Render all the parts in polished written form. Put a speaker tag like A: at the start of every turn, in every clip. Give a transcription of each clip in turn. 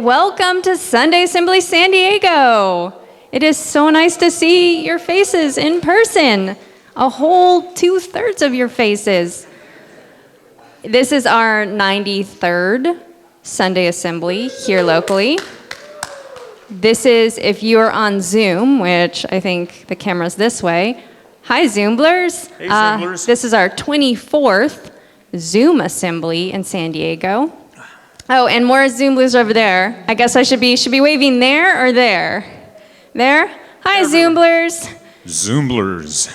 A: Welcome to Sunday Assembly San Diego. It is so nice to see your faces in person. A whole 2/3 of your faces. This is our 93rd Sunday Assembly here locally. This is, if you're on Zoom, which I think the camera's this way. Hi, Zoomblers.
B: Hey, Zoomblers.
A: This is our 24th Zoom Assembly in San Diego. Oh, and more Zoomblers over there. I guess I should be waving there or there? There? Hi, Zoomblers.
B: Zoomblers.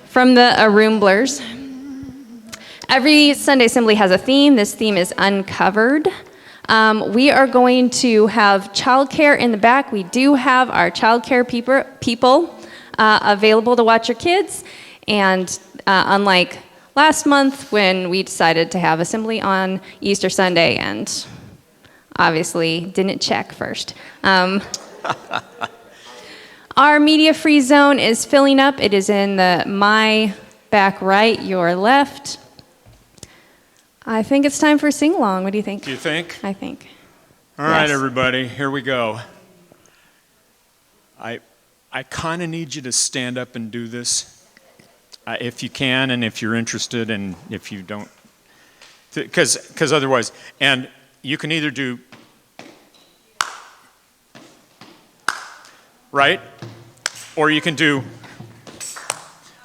A: From the Roomblers. Every Sunday Assembly has a theme. This theme is Uncovered. We are going to have childcare in the back. We do have our childcare people available to watch your kids. And unlike last month when we decided to have assembly on Easter Sunday and obviously didn't check first. Our media-free zone is filling up. It is in my back right, your left. I think it's time for a sing-along. What do you think?
B: Do you think?
A: I think.
B: All right, everybody, here we go. I kind of need you to stand up and do this. If you can, and if you're interested, and if you don't, because otherwise, and you can either do, right, or you can do,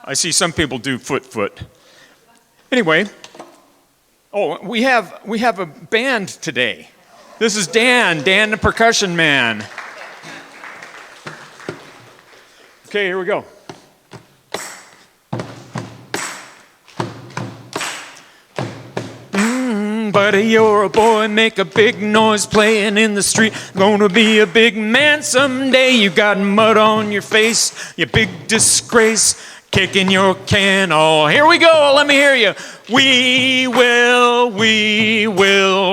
B: I see some people do foot. Anyway, we have a band today. This is Dan the percussion man. Okay, here we go. Buddy, you're a boy, make a big noise playing in the street. Gonna be a big man someday. You got mud on your face, you big disgrace, kicking your can. Oh, here we go, let me hear you. We will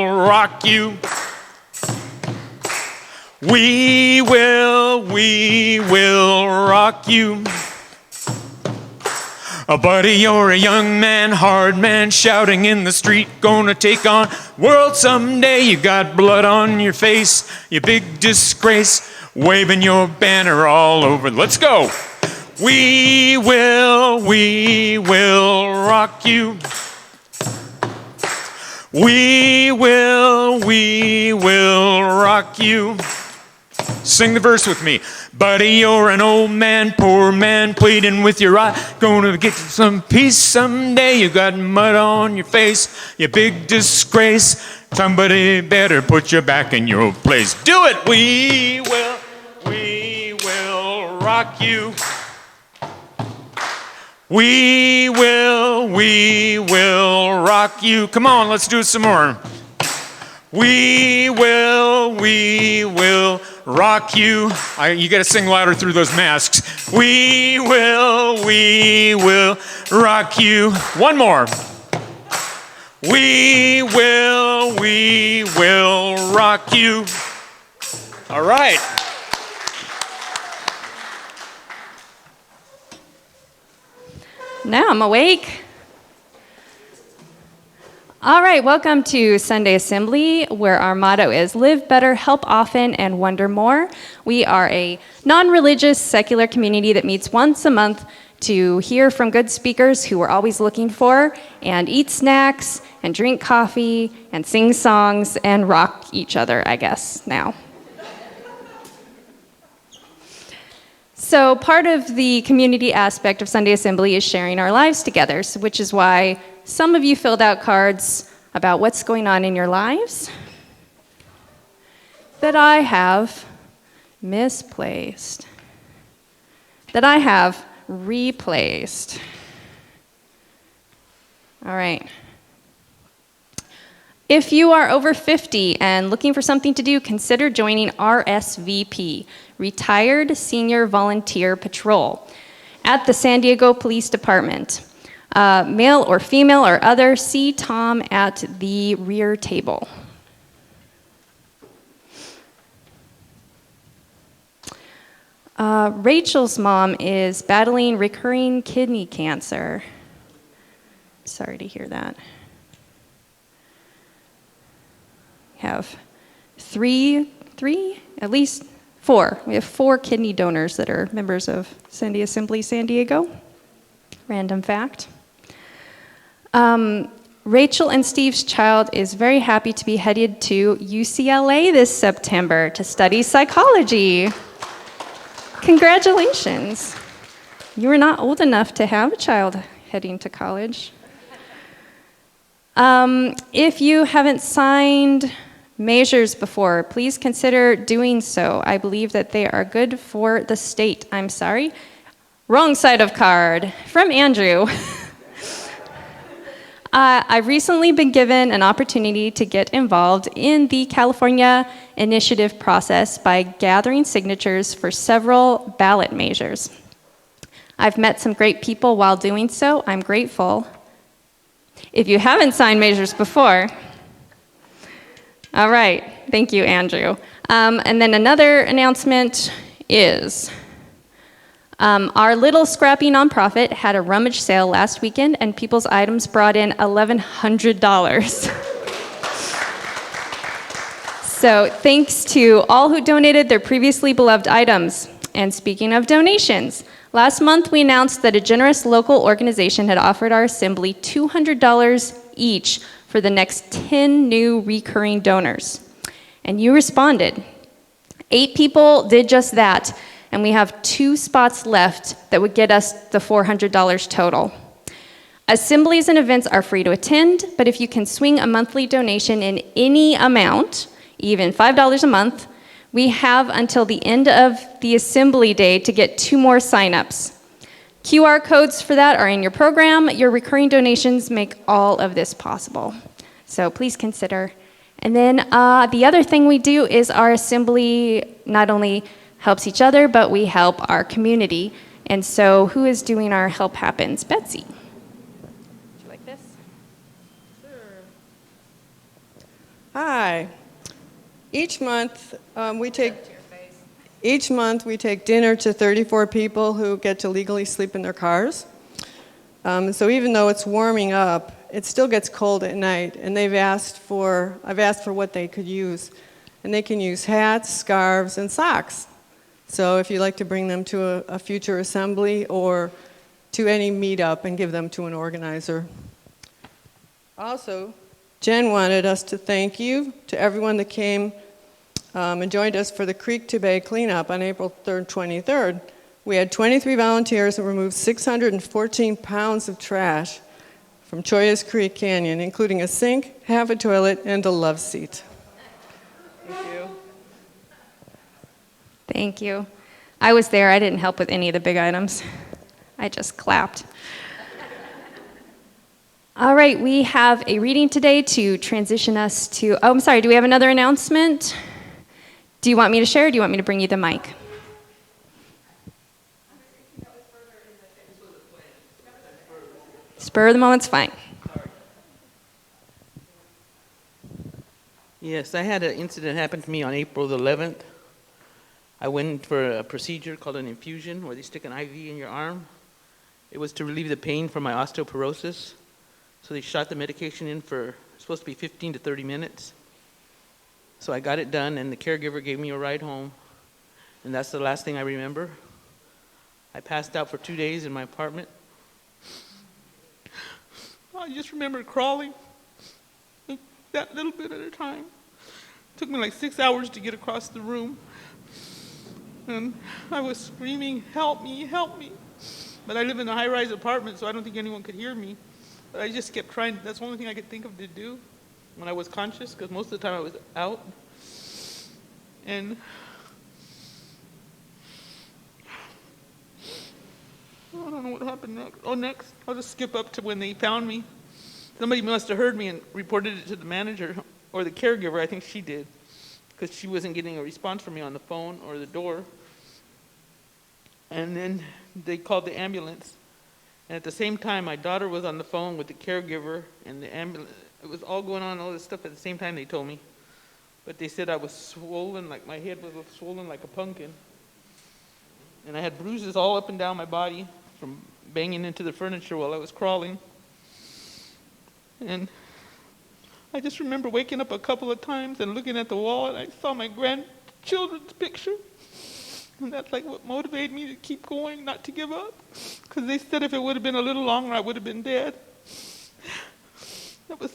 B: rock you. We will rock you. Buddy, you're a young man, hard man, shouting in the street, gonna take on world someday. You got blood on your face, you big disgrace, waving your banner all over. Let's go. We will rock you. We will rock you. Sing the verse with me. Buddy, you're an old man, poor man, pleading with your eye. Gonna get some peace someday. You got mud on your face, you big disgrace. Somebody better put you back in your place. Do it! We will rock you. We will rock you. Come on, let's do it some more. We will rock you. You gotta sing louder through those masks. We will rock you. One more. We will rock you. All right.
A: Now I'm awake. All right, welcome to Sunday Assembly, where our motto is live better, help often, and wonder more. We are a non-religious, secular community that meets once a month to hear from good speakers who we're always looking for, and eat snacks, and drink coffee, and sing songs, and rock each other, I guess, now. So part of the community aspect of Sunday Assembly is sharing our lives together, which is why some of you filled out cards about what's going on in your lives that I have misplaced, that I have replaced. All right. If you are over 50 and looking for something to do, consider joining RSVP, Retired Senior Volunteer Patrol, at the San Diego Police Department. Male or female or other, see Tom at the rear table. Rachel's mom is battling recurring kidney cancer. Sorry to hear that. Have at least 4. We have 4 kidney donors that are members of Sunday Assembly San Diego. Random fact. Rachel and Steve's child is very happy to be headed to UCLA this September to study psychology. Congratulations. You are not old enough to have a child heading to college. If you haven't signed measures before, please consider doing so. I believe that they are good for the state. I'm sorry. Wrong side of card. From Andrew. I've recently been given an opportunity to get involved in the California initiative process by gathering signatures for several ballot measures. I've met some great people while doing so. I'm grateful. If you haven't signed measures before, all right, thank you, Andrew. And then another announcement is our little scrappy nonprofit had a rummage sale last weekend, and people's items brought in $1,100. So thanks to all who donated their previously beloved items. And speaking of donations, last month we announced that a generous local organization had offered our assembly $200 each for the next 10 new recurring donors. And you responded. 8 people did just that, and we have 2 spots left that would get us the $400 total. Assemblies and events are free to attend, but if you can swing a monthly donation in any amount, even $5 a month, we have until the end of the assembly day to get 2 more signups. QR codes for that are in your program. Your recurring donations make all of this possible. So please consider. And then the other thing we do is our assembly not only helps each other, but we help our community. And so who is doing our Help Happens? Betsy. Would you like this?
C: Sure. Hi. Each month we take dinner to 34 people who get to legally sleep in their cars. So even though it's warming up, it still gets cold at night, and I've asked for what they could use. And they can use hats, scarves, and socks. So if you'd like to bring them to a future assembly or to any meetup and give them to an organizer. Also, Jen wanted us to thank you to everyone that came and joined us for the Creek to Bay cleanup on April 3rd, 23rd. We had 23 volunteers that removed 614 pounds of trash from Choyas Creek Canyon, including a sink, half a toilet, and a love seat. Thank you.
A: Thank you. I was there. I didn't help with any of the big items. I just clapped. All right, we have a reading today to transition us to, oh, I'm sorry, do we have another announcement? Do you want me to share, or do you want me to bring you the mic? Spur of the moment's fine.
D: Yes, I had an incident happen to me on April the 11th. I went for a procedure called an infusion, where they stick an IV in your arm. It was to relieve the pain from my osteoporosis. So they shot the medication in for, supposed to be 15 to 30 minutes. So I got it done, and the caregiver gave me a ride home. And that's the last thing I remember. I passed out for 2 days in my apartment. I just remember crawling, that little bit at a time. It took me like 6 hours to get across the room. And I was screaming, help me, help me. But I live in a high-rise apartment, so I don't think anyone could hear me. But I just kept trying. That's the only thing I could think of to do when I was conscious, because most of the time I was out. And I don't know what happened next. Oh, next, I'll just skip up to when they found me. Somebody must have heard me and reported it to the manager or the caregiver. I think she did, because she wasn't getting a response from me on the phone or the door. And then they called the ambulance. And at the same time, my daughter was on the phone with the caregiver and the ambulance. It was all going on, all this stuff at the same time, they told me. But they said I was swollen, like my head was swollen like a pumpkin. And I had bruises all up and down my body from banging into the furniture while I was crawling. And I just remember waking up a couple of times and looking at the wall, and I saw my grandchildren's picture. And that's like what motivated me to keep going, not to give up. Because they said if it would have been a little longer, I would have been dead. That was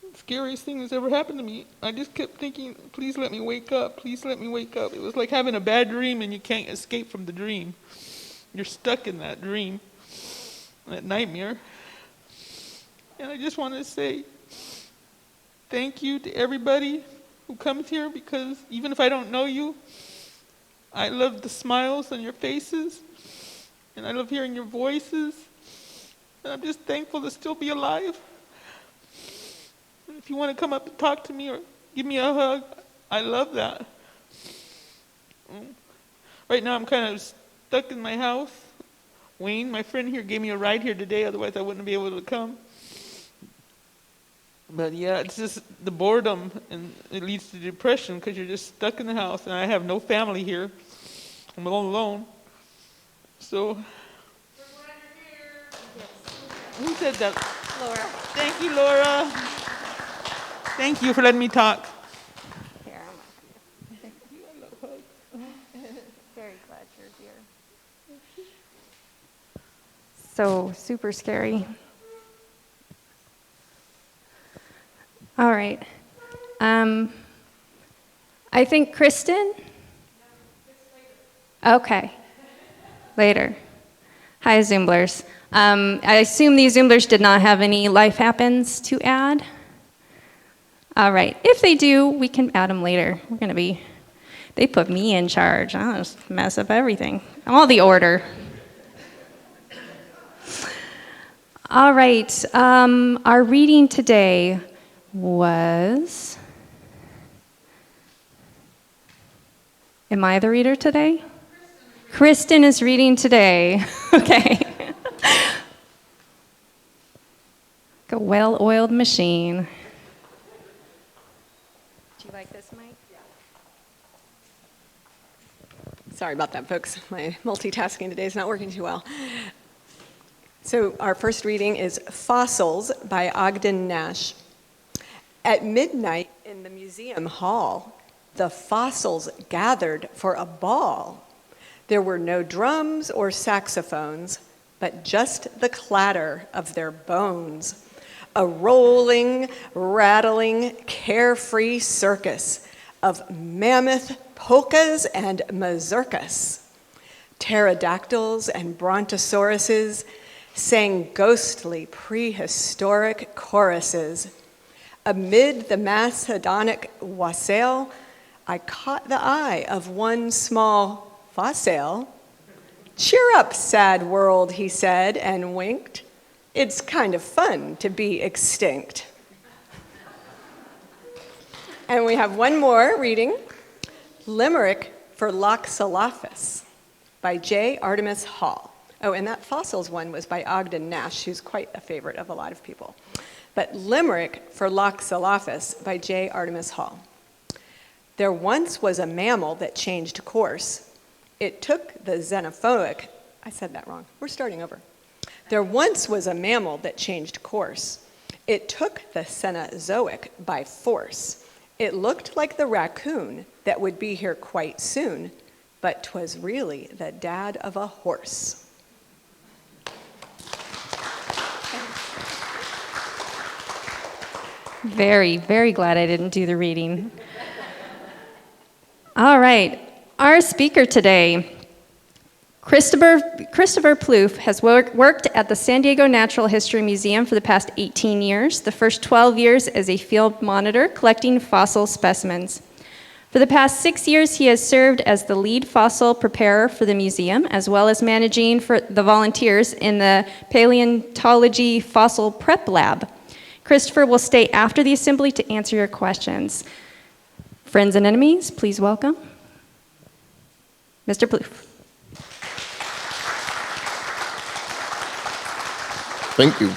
D: the scariest thing that's ever happened to me. I just kept thinking, please let me wake up, please let me wake up. It was like having a bad dream and you can't escape from the dream. You're stuck in that dream, that nightmare. And I just want to say thank you to everybody who comes here, because even if I don't know you, I love the smiles on your faces, and I love hearing your voices, and I'm just thankful to still be alive. And if you want to come up and talk to me or give me a hug, I love that. Right now I'm kind of stuck in my house. Wayne, my friend here, gave me a ride here today, otherwise I wouldn't be able to come. But yeah, it's just the boredom, and it leads to depression because you're just stuck in the house, and I have no family here. I'm all alone. So, we're glad you're here. Yes. Who said that?
A: Laura.
D: Thank you, Laura. Thank you for letting me talk.
A: Here, I'm
D: love hugs.
A: very glad you're here. So super scary. All right. I think Kristen? Okay. Later. Hi, Zoomblers. I assume these Zoomblers did not have any life happens to add? All right. If they do, we can add them later. They put me in charge. I'll just mess up everything. All the order. All right. Our reading today was... Am I the reader today? Kristen is reading today. Okay. Like a well-oiled machine. Do you like this mic? Yeah.
E: Sorry about that, folks. My multitasking today is not working too well. So our first reading is Fossils by Ogden Nash. At midnight in the museum hall, the fossils gathered for a ball. There were no drums or saxophones, but just the clatter of their bones. A rolling, rattling, carefree circus of mammoth polkas and mazurkas. Pterodactyls and brontosauruses sang ghostly prehistoric choruses. Amid the Macedonic wassail, I caught the eye of one small fossil. Cheer up, sad world, he said and winked. It's kind of fun to be extinct. And we have one more reading, Limerick for Loxolophus by J. Artemus Hall. Oh, and that fossils one was by Ogden Nash, who's quite a favorite of a lot of people. But Limerick for Loxolophus by J. Artemus Hall. There once was a mammal that changed course. It took the xenophoic, I said that wrong, we're starting over. There once was a mammal that changed course. It took the Cenozoic by force. It looked like the raccoon that would be here quite soon, but 'twas really the dad of a horse.
A: Very, very glad I didn't do the reading. All right, our speaker today, Christopher Plouffe, has worked at the San Diego Natural History Museum for the past 18 years, the first 12 years as a field monitor collecting fossil specimens. For the past 6 years, he has served as the lead fossil preparer for the museum, as well as managing for the volunteers in the Paleontology Fossil Prep Lab. Christopher will stay after the assembly to answer your questions. Friends and enemies, please welcome Mr. Plouffe.
F: Thank you.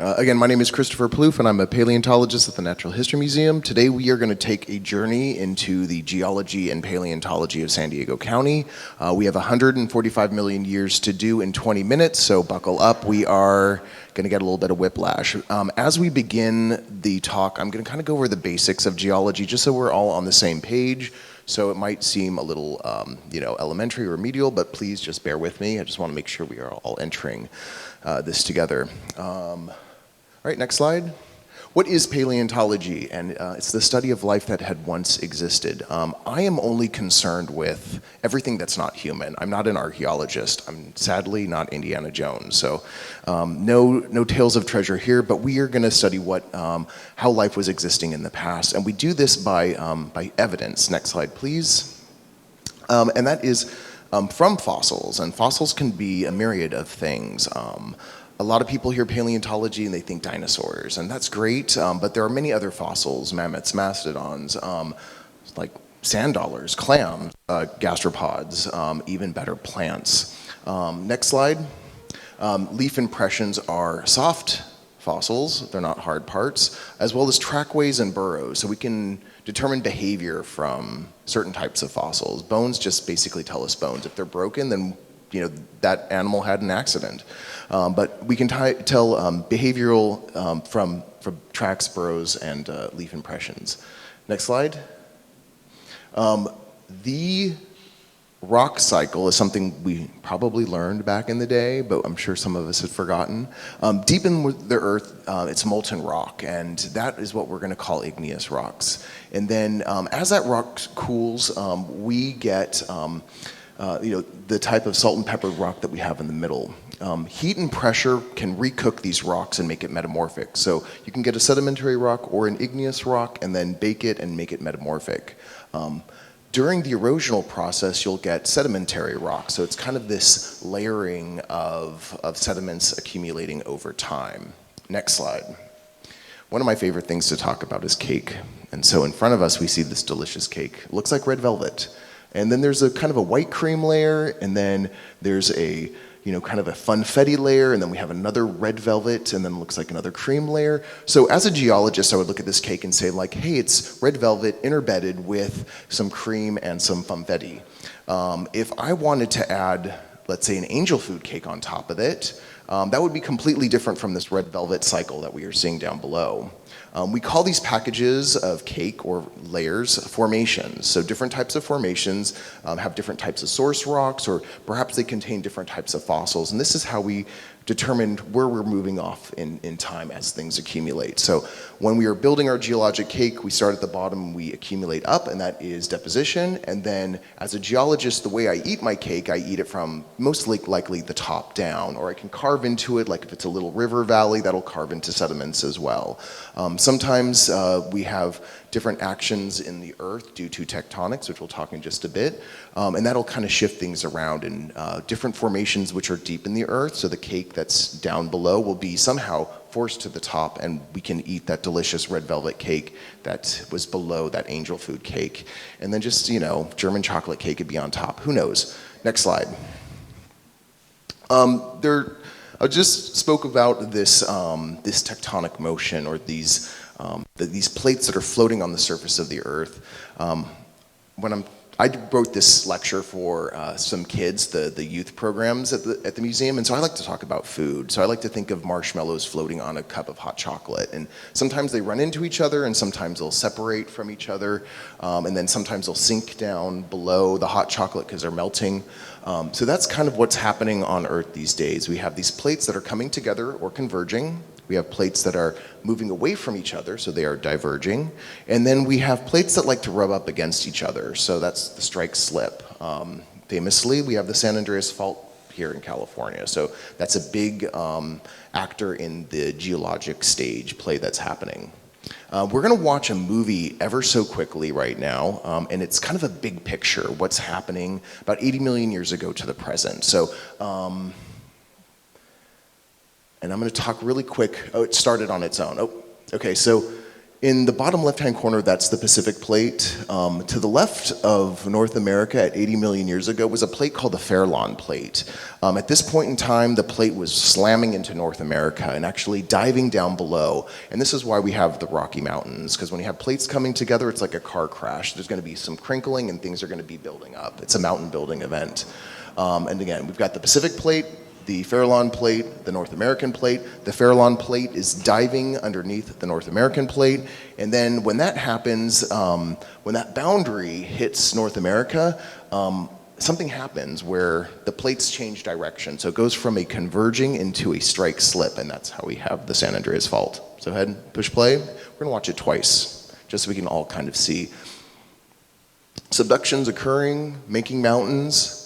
F: Again, my name is Christopher Plouffe, and I'm a paleontologist at the Natural History Museum. Today we are going to take a journey into the geology and paleontology of San Diego County. We have 145 million years to do in 20 minutes, so buckle up. We are going to get a little bit of whiplash. As we begin the talk, I'm going to kind of go over the basics of geology, just so we're all on the same page. So it might seem a little, elementary or remedial, but please just bear with me. I just want to make sure we are all entering this together. All right, next slide. What is paleontology? And it's the study of life that had once existed. I am only concerned with everything that's not human. I'm not an archaeologist. I'm sadly not Indiana Jones. So no tales of treasure here, but we are going to study how life was existing in the past. And we do this by evidence. Next slide, please. And that is from fossils. And fossils can be a myriad of things. A lot of people hear paleontology and they think dinosaurs, and that's great, but there are many other fossils, mammoths, mastodons, like sand dollars, clams, gastropods, even better, plants. Next slide. Leaf impressions are soft fossils, they're not hard parts, as well as trackways and burrows, so we can determine behavior from certain types of fossils. Bones just basically tell us bones. If they're broken, then that animal had an accident. But we can tell behavioral from tracks, burrows, and leaf impressions. Next slide. The rock cycle is something we probably learned back in the day, but I'm sure some of us have forgotten. Deep in the earth, it's molten rock, and that is what we're going to call igneous rocks. And then as that rock cools, we get the type of salt and peppered rock that we have in the middle. Heat and pressure can recook these rocks and make it metamorphic. So you can get a sedimentary rock or an igneous rock and then bake it and make it metamorphic. During the erosional process, you'll get sedimentary rocks. So it's kind of this layering of sediments accumulating over time. Next slide. One of my favorite things to talk about is cake. And so in front of us, we see this delicious cake. It looks like red velvet. And then there's a kind of a white cream layer, and then there's a kind of a funfetti layer, and then we have another red velvet, and then it looks like another cream layer. So as a geologist, I would look at this cake and say, like, hey, it's red velvet interbedded with some cream and some funfetti. If I wanted to add, let's say, an angel food cake on top of it, that would be completely different from this red velvet cycle that we are seeing down below. We call these packages of cake or layers formations. So different types of formations have different types of source rocks, or perhaps they contain different types of fossils. And this is how we determined where we're moving off in time as things accumulate. So when we are building our geologic cake, we start at the bottom, we accumulate up, and that is deposition. And then as a geologist, the way I eat my cake, I eat it from most likely the top down, or I can carve into it, like if it's a little river valley, that'll carve into sediments as well. Sometimes we have different actions in the earth due to tectonics, which we'll talk in just a bit, and that'll kind of shift things around in different formations which are deep in the earth. So the cake that's down below will be somehow forced to the top, and we can eat that delicious red velvet cake that was below that angel food cake. And then just, German chocolate cake could be on top. Who knows? Next slide. I just spoke about this tectonic motion, or these plates that are floating on the surface of the earth. I wrote this lecture for some kids, the youth programs at the museum, and so I like to talk about food. So I like to think of marshmallows floating on a cup of hot chocolate, and sometimes they run into each other, and sometimes they'll separate from each other, and then sometimes they'll sink down below the hot chocolate because they're melting. So that's kind of what's happening on Earth these days. We have these plates that are coming together or converging. We have plates that are moving away from each other, so they are diverging. And then we have plates that like to rub up against each other, so that's the strike slip. Famously, we have the San Andreas Fault here in California, so that's a big actor in the geologic stage play that's happening. We're going to watch a movie ever so quickly right now, and it's kind of a big picture, what's happening about 80 million years ago to the present. So, and I'm going to talk really quick. Oh, it started on its own. Oh, okay, so In the bottom left-hand corner, that's the Pacific Plate. To the left of North America at 80 million years ago was a plate called the Fairlawn Plate. At this point in time, the plate was slamming into North America and actually diving down below. And this is why we have the Rocky Mountains, because when you have plates coming together, it's like a car crash. There's going to be some crinkling and things are going to be building up. It's a mountain building event. And again, we've got the Pacific Plate, the Fairlawn Plate, the North American Plate. The Fairlawn Plate is diving underneath the North American Plate. And then when that happens, when that boundary hits North America, something happens where the plates change direction. So it goes from a converging into a strike slip, and that's how we have the San Andreas Fault. So go ahead, push play. We're gonna watch it twice, just so we can all kind of see. Subductions occurring, making mountains.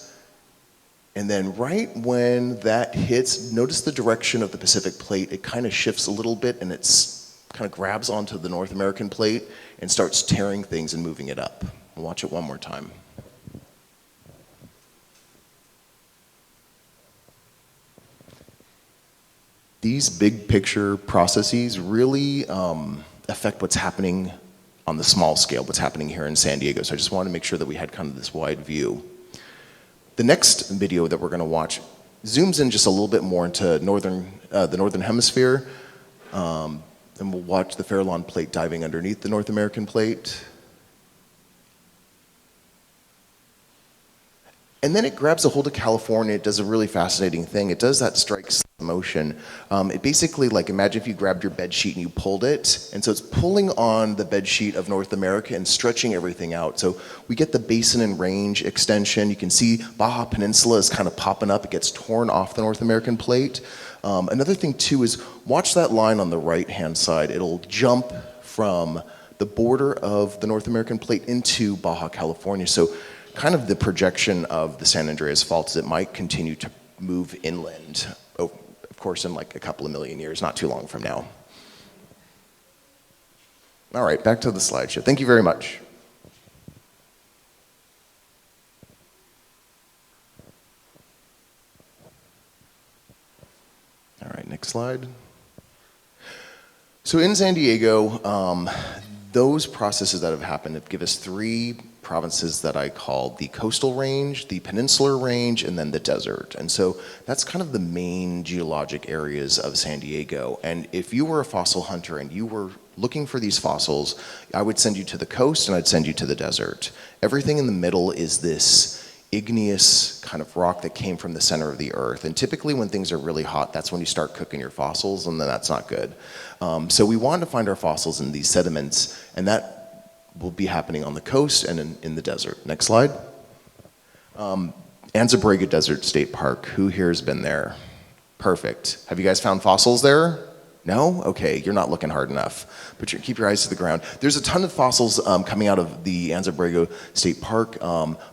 F: And then right when that hits, notice the direction of the Pacific Plate. It kind of shifts a little bit and it's kind of grabs onto the North American Plate and starts tearing things and moving it up. We'll watch it one more time. These big picture processes really affect what's happening on the small scale, what's happening here in San Diego. So I just wanted to make sure that we had kind of this wide view. The next video that we're going to watch zooms in just a little bit more into the northern hemisphere, and we'll watch the Fairlawn Plate diving underneath the North American Plate. And then it grabs a hold of California. It does a really fascinating thing. It does that strike motion. It basically, like, imagine if you grabbed your bed sheet and you pulled it, and so it's pulling on the bed sheet of North America and stretching everything out. So we get the basin and range extension. You can see Baja Peninsula is kind of popping up. It gets torn off the North American Plate. Another thing too is watch that line on the right-hand side. It'll jump from the border of the North American Plate into Baja California. So kind of the projection of the San Andreas Fault is it might continue to move inland. Of course, in like a couple of million years, not too long from now. All right, back to the slideshow. Thank you very much. All right, next slide. So in San Diego, those processes that have happened give us three provinces that I call the coastal range, the peninsular range, and then the desert. And so that's kind of the main geologic areas of San Diego. And if you were a fossil hunter and you were looking for these fossils, I would send you to the coast and I'd send you to the desert. Everything in the middle is this igneous kind of rock that came from the center of the earth. And typically when things are really hot, that's when you start cooking your fossils, and then that's not good. So we want to find our fossils in these sediments, and that will be happening on the coast and in the desert. Next slide. Anza-Borrego Desert State Park. Who here has been there? Perfect. Have you guys found fossils there? No? Okay, you're not looking hard enough. But keep your eyes to the ground. There's a ton of fossils coming out of the Anza-Borrego State Park,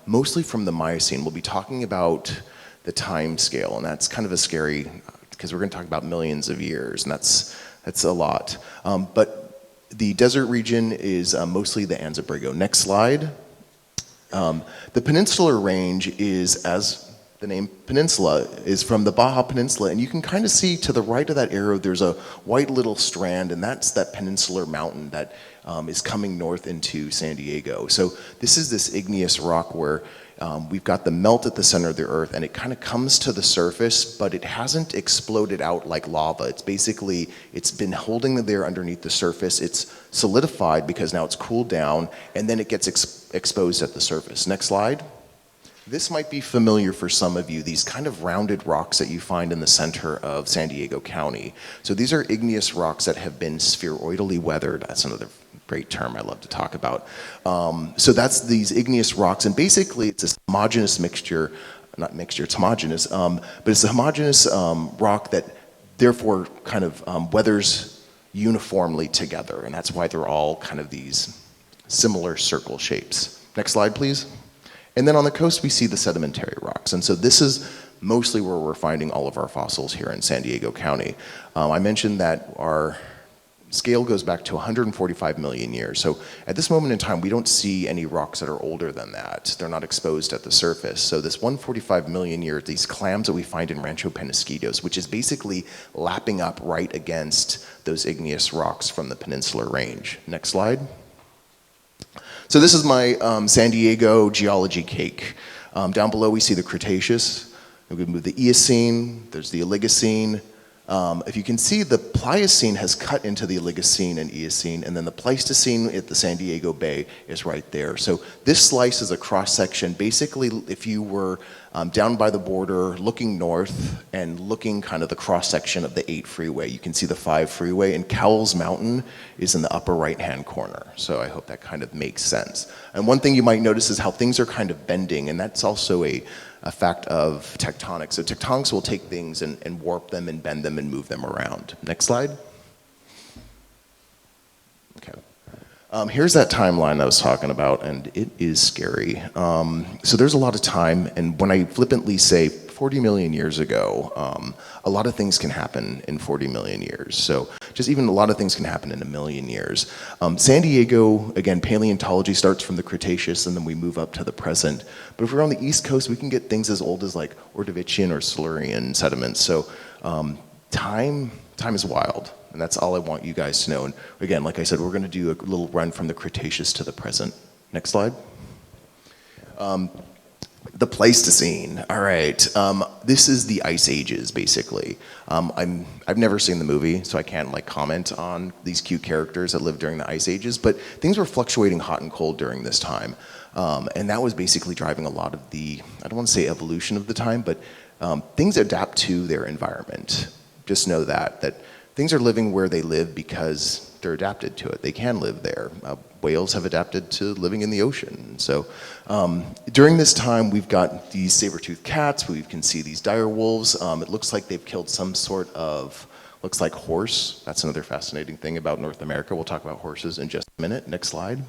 F: mostly from the Miocene. We'll be talking about the time scale, and that's kind of a scary, because we're going to talk about millions of years, and that's a lot. But the desert region is mostly the Anza-Borrego. Next slide. The Peninsular Range is, as the name Peninsula, is from the Baja Peninsula, and you can kind of see to the right of that arrow there's a white little strand, and that's that Peninsular Mountain that is coming north into San Diego. So this is this igneous rock where we've got the melt at the center of the earth, and it kind of comes to the surface, but it hasn't exploded out like lava. It's basically, it's been holding there underneath the surface. It's solidified because now it's cooled down, and then it gets exposed at the surface. Next slide. This might be familiar for some of you, these kind of rounded rocks that you find in the center of San Diego County. So these are igneous rocks that have been spheroidally weathered. That's another great term I love to talk about. So that's these igneous rocks, and basically it's a homogeneous mixture, not mixture, it's homogeneous, but it's a homogeneous rock that therefore kind of weathers uniformly together, and that's why they're all kind of these similar circle shapes. Next slide, please. And then on the coast, we see the sedimentary rocks. And so this is mostly where we're finding all of our fossils here in San Diego County. I mentioned that our scale goes back to 145 million years. So at this moment in time, we don't see any rocks that are older than that. They're not exposed at the surface. So this 145 million years, these clams that we find in Rancho Penasquitos, which is basically lapping up right against those igneous rocks from the Peninsular Range. Next slide. So this is my San Diego geology cake. Down below we see the Cretaceous. We move the Eocene, there's the Oligocene. If you can see, the Pliocene has cut into the Oligocene and Eocene, and then the Pleistocene at the San Diego Bay is right there. So this slice is a cross-section. Basically, if you were down by the border looking north and looking kind of the cross-section of the 8 freeway, you can see the 5 freeway, and Cowles Mountain is in the upper right-hand corner. So I hope that kind of makes sense. And one thing you might notice is how things are kind of bending, and that's also a fact of tectonics. So tectonics will take things and warp them and bend them and move them around. Next slide. Okay. Here's that timeline I was talking about, and it is scary. So there's a lot of time, and when I flippantly say 40 million years ago, a lot of things can happen in 40 million years. So just even a lot of things can happen in a million years. San Diego, again, paleontology starts from the Cretaceous and then we move up to the present. But if we're on the East Coast, we can get things as old as like Ordovician or Silurian sediments. So time is wild, and that's all I want you guys to know. And again, like I said, we're gonna do a little run from the Cretaceous to the present. Next slide. The Pleistocene. All right. This is the Ice Ages, basically. I've never seen the movie, so I can't like comment on these cute characters that lived during the Ice Ages, but things were fluctuating hot and cold during this time. And that was basically driving a lot of the, I don't want to say evolution of the time, but things adapt to their environment. Just know that things are living where they live because they're adapted to it. They can live there. Whales have adapted to living in the ocean. So during this time, we've got these saber-toothed cats. We can see these dire wolves. It looks like they've killed some sort of, looks like horse. That's another fascinating thing about North America. We'll talk about horses in just a minute. Next slide.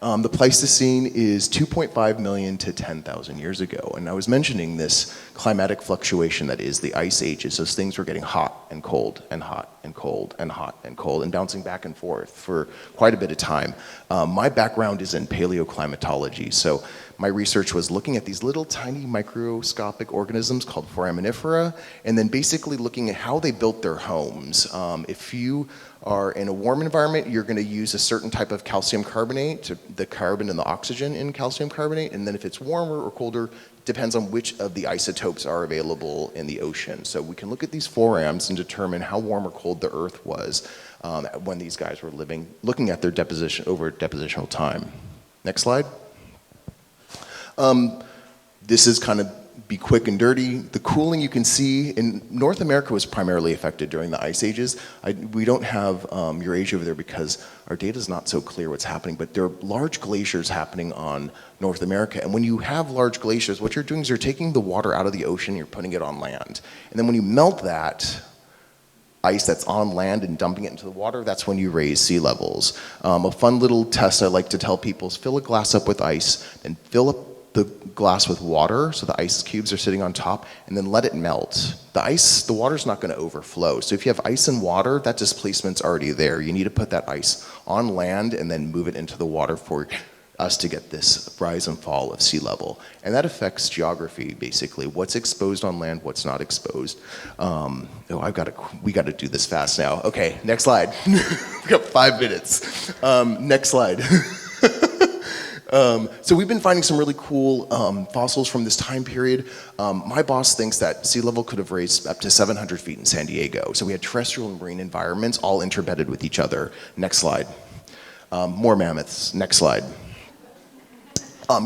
F: The Pleistocene is 2.5 million to 10,000 years ago. And I was mentioning this climatic fluctuation that is the Ice Ages. Those things were getting hot and cold and hot and cold and hot and cold and bouncing back and forth for quite a bit of time. My background is in paleoclimatology. So my research was looking at these little tiny microscopic organisms called foraminifera, and then basically looking at how they built their homes. If you are in a warm environment, you're going to use a certain type of calcium carbonate, the carbon and the oxygen in calcium carbonate, and then if it's warmer or colder, depends on which of the isotopes are available in the ocean. So we can look at these forams and determine how warm or cold the Earth was when these guys were living, looking at their deposition over depositional time. Next slide. This is kind of be quick and dirty. The cooling you can see in North America was primarily affected during the Ice Ages. We don't have Eurasia over there because our data is not so clear what's happening, but there are large glaciers happening on North America. And when you have large glaciers, what you're doing is you're taking the water out of the ocean, you're putting it on land. And then when you melt that ice that's on land and dumping it into the water, that's when you raise sea levels. A fun little test I like to tell people is fill a glass up with ice and fill up the glass with water, so the ice cubes are sitting on top, and then let it melt. The water's not going to overflow. So if you have ice and water, that displacement's already there. You need to put that ice on land and then move it into the water for us to get this rise and fall of sea level. And that affects geography, basically. What's exposed on land, what's not exposed. We got to do this fast now. Okay, next slide. We got 5 minutes. Next slide. So we've been finding some really cool fossils from this time period. My boss thinks that sea level could have raised up to 700 feet in San Diego. So we had terrestrial and marine environments all interbedded with each other. Next slide. More mammoths. Next slide.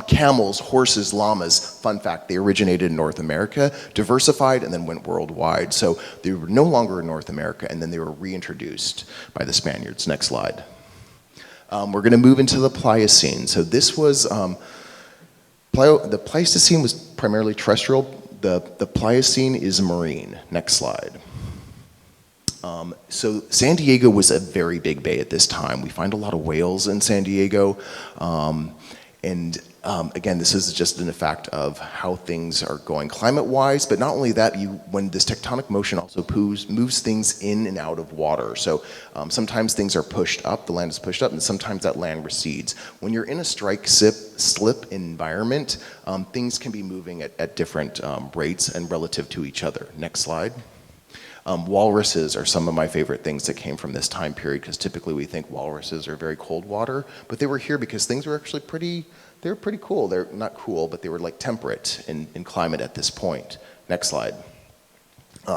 F: Camels, horses, llamas, fun fact, they originated in North America, diversified, and then went worldwide. So they were no longer in North America, and then they were reintroduced by the Spaniards. Next slide. We're going to move into the Pliocene. So this was, the Pleistocene was primarily terrestrial. The Pliocene is marine. Next slide. So San Diego was a very big bay at this time. We find a lot of whales in San Diego. And Again, this is just an effect of how things are going climate-wise, but not only that, when this tectonic motion also moves things in and out of water. So sometimes things are pushed up, the land is pushed up, and sometimes that land recedes. When you're in a strike-slip environment, things can be moving at different rates and relative to each other. Next slide. Walruses are some of my favorite things that came from this time period, because typically we think walruses are very cold water, but they were here because things were actually they were pretty cool. They're not cool, but they were like temperate in climate at this point. Next slide.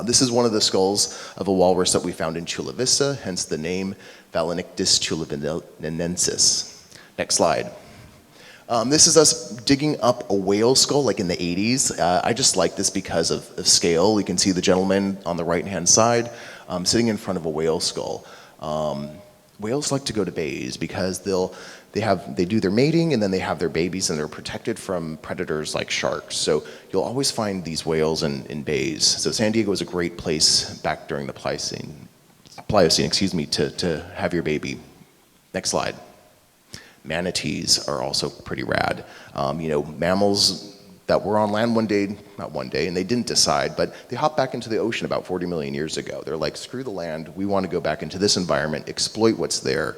F: This is one of the skulls of a walrus that we found in Chula Vista, hence the name Phalanectis chulavinensis. Next slide. This is us digging up a whale skull like in the 80s. I just like this because of scale. You can see the gentleman on the right-hand side sitting in front of a whale skull. Whales like to go to bays because they do their mating and then they have their babies and they're protected from predators like sharks. So you'll always find these whales in bays. So San Diego was a great place back during the Pliocene, to have your baby. Next slide. Manatees are also pretty rad. Mammals that were on land not one day, and they didn't decide, but they hopped back into the ocean about 40 million years ago. They're like, screw the land, we want to go back into this environment, exploit what's there,